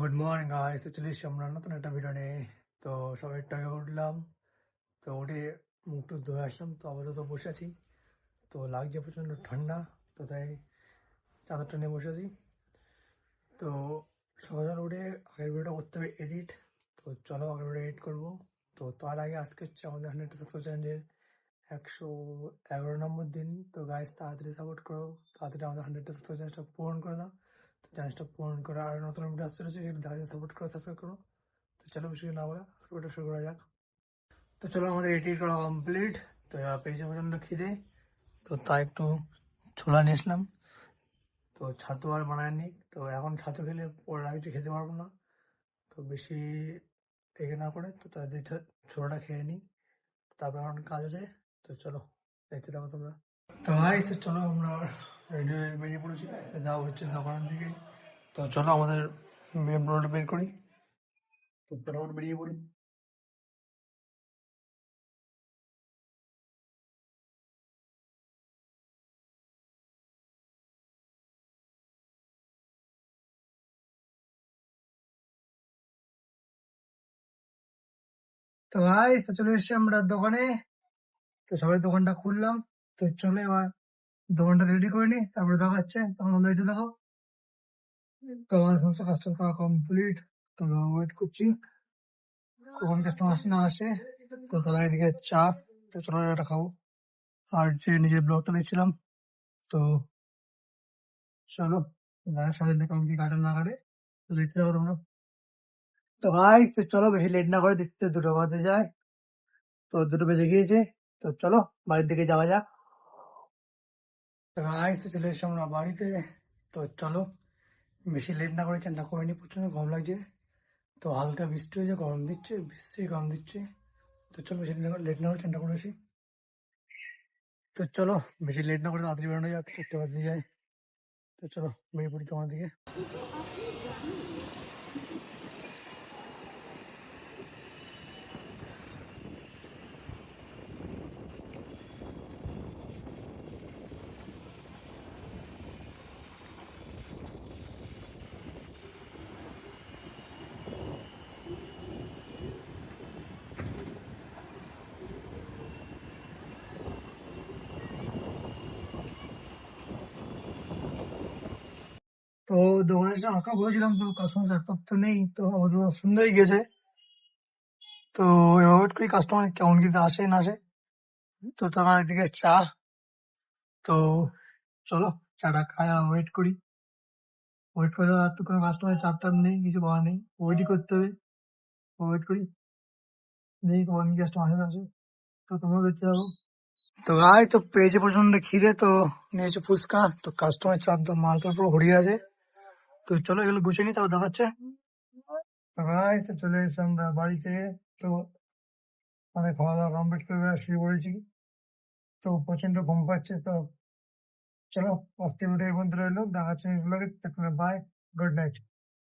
Good morning guys, চলে এসেছি আমরা নতুন একটা ভিডিও নিয়ে। তো সবাই একটু আগে উঠলাম, তো উঠে মুখ টুক ধুয়ে আসলাম। তো আপাতত বসে আছি, তো লাগছে প্রচণ্ড ঠান্ডা, তো তাই চাদরটা নিয়ে বসে আছি। তো সকাল উঠে আগের ভিডিওটা করতে হবে এডিট। তো চলো আগের ভিডিও এডিট করবো। তো তার আগে আজকে হচ্ছে আমাদের 100 চ্যালেঞ্জের 111 নম্বর দিন। তো গাইস তাড়াতাড়ি সাপোর্ট করো, তাড়াতাড়ি আমাদের 100 চ্যালেঞ্জটা পূরণ করে দাও। তো চ্যালেঞ্জটা পূরণ করে আর নতুন ভিডিও আসতে রয়েছে, তাড়াতাড়ি সাপোর্ট করো, সাবস্ক্রাইব করো। তো চলো বেশি না বলে আজকে শুরু করা যাক। তো চলো আমাদের এডিট করা কমপ্লিট। তো এবার পেয়েছে প্রচণ্ড খিদে, তো তাই একটু ছোলা নিয়ে আসলাম। তো ছাতু আর বানায়নি, তো এখন ছাতু খেলে পরে আর কিছু খেতে পারবো না। তো বেশি এগে না করে তো তাদের ছোলাটা খেয়ে নিই, তারপর এখন কাজ আছে। তো চলো দেখতে থাকো তোমরা। তো ভাই তো চলো আমরা রেডি হয়ে বেরিয়ে পড়েছি, যাওয়া হচ্ছে দোকানের দিকে। তো চলো আমাদের রোড বের করি, তো ফটাফট বেরিয়ে পড়ি। তো ভাই তো চলে এসছি আমরা দোকানে। তো সবাই দোকানটা খুললাম। তো চলো এবার দোকানটা রেডি করে নি, তারপরে দেখাচ্ছে তখন আমরা এসে দেখো। তো আমার সমস্ত কাজ টাজ করা কমপ্লিট। তো ওয়েট করছি কখন কাস্টমার আসে না আসে। তো তারা এদিকে চা, তো চলো এটা খাবো। আর যে নিজের ব্লগটা দেখছিলাম, তো চলো দেখা সাথে কেমন কি কাটে না কাটে, তো দেখতে যাবো তোমরা। তো ভাই তো চলো বেশি লেট না করে, দেখতে 2টা বাজে যায়। তো 2টো বেজে গিয়েছে, তো চলো বাড়ির দিকে যাওয়া যাক। তো ভাই তো চলে এসছি আমরা বাড়িতে। তো চলো বেশি লেট না করে চানটা করে নি, প্রচন্ড গরম লাগছে। তো হালকা বৃষ্টি হয়েছে, গরম দিচ্ছে, বৃষ্টি গরম দিচ্ছে। তো চলো বেশি লেট না করে চানটা করে আসি। তো চলো বেশি লেট না করে তাড়াতাড়ি বেরোনো যাক, 4টে বাজে যায়। তো চলো বেরিয়ে পড়ি তোমার দিকে। তো দোকানে এসে আঁকা বলেছিলাম, তো কাস্টমার ল্যাপটপ তো নেই, তো আপাতত সন্ধ্যায় গেছে। তো এবার ওয়েট করি কাস্টমার কেমন কি আসে না আসে। তো তোমার এদিকে চা, তো চলো চাটা খাই আর ওয়েট করি। ওয়েট করে আর তো কোনো কাস্টমারের চাপ টাপ নেই, কিছু করার নেই, ওয়েটই করতে হবে। ওয়েট করি, নেই কখন কি কাস্টমার আসে না আসে। তো তোমরা দেখতে যাবো। তো ভাই তো পেয়েছে প্রচন্ড খিদে, তো নিয়েছে ফুচকা। তো কাস্টমার চাপ তো মালটার পুরো হরিয়ে আছে। তো চলো এগুলো গুছিয়ে নি, তাও দেখাচ্ছে। তো ভাই তো চলে এসেছি আমরা বাড়িতে। তো মানে খাওয়া দাওয়া কমপ্লিট করে শুয়ে পড়েছি। তো প্রচন্ড ঘুম পাচ্ছে। তো চলো আজকে ভিডিও এই পর্যন্ত রইলো, দেখাচ্ছে নেক্সট ব্লগে। Bye, good night.